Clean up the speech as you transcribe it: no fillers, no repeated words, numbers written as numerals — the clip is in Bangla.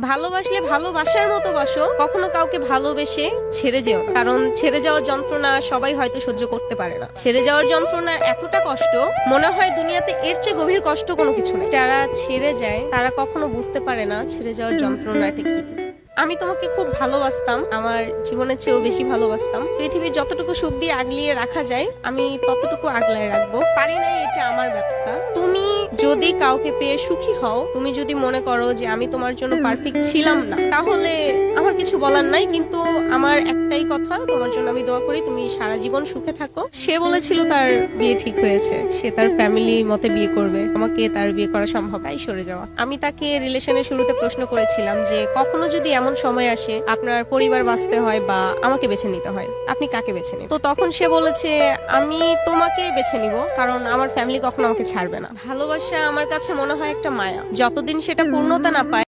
ভালোবাসলে ভালোবাসার মতো বাসো, কখনো কাউকে ভালোবেসে ছেড়ে যেও না। কারণ ছেড়ে যাওয়ার যন্ত্রণা সবাই হয়তো সহ্য করতে পারে না। ছেড়ে যাওয়ার যন্ত্রণা এতটা কষ্ট, মনে হয় দুনিয়াতে এর চেয়ে গভীর কষ্ট কোনো কিছু নেই। যারা ছেড়ে যায় তারা কখনো বুঝতে পারে না ছেড়ে যাওয়ার যন্ত্রণাটা কি। আমি তোমাকে খুব ভালোবাসতাম, আমার জীবনের চেয়েও বেশি ভালোবাসতাম। পৃথিবীর যতটুকু সুখ দিয়ে আগলিয়ে রাখা যায় আমি ততটুকু আগলায় রাখবো। পারি নাই, এটা আমার ব্যর্থতা। তুমি যদি কাউকে পেয়ে সুখী হও, তুমি যদি মনে করো যে আমি তোমার জন্য পারফেক্ট ছিলাম না, তাহলে আমার কিছু বলার নাই। কিন্তু আমার একটাই কথা, তোমার জন্য আমি দোয়া করি তুমি সারা জীবন সুখে থাকো। সে বলেছিল তার বিয়ে ঠিক হয়েছে, সে তার ফ্যামিলির মতে বিয়ে করবে, আমাকে তার বিয়ে করা সম্ভব তাই সরে যাওয়া। আমি তাকে রিলেশনের শুরুতে প্রশ্ন করেছিলাম যে কখনো যদি এমন সময় আসে আপনার পরিবার বাঁচতে হয় বা আমাকে বেছে নিতে হয়, আপনি কাকে বেছে নেবেন? তো তখন সে বলেছে আমি তোমাকে বেছে নিব, কারণ আমার ফ্যামিলি কখনো আমাকে ছাড়বে না। ভালোবাসা আমার কাছে মনে হয় একটা মায়া, যতদিন সেটা পূর্ণতা না পায়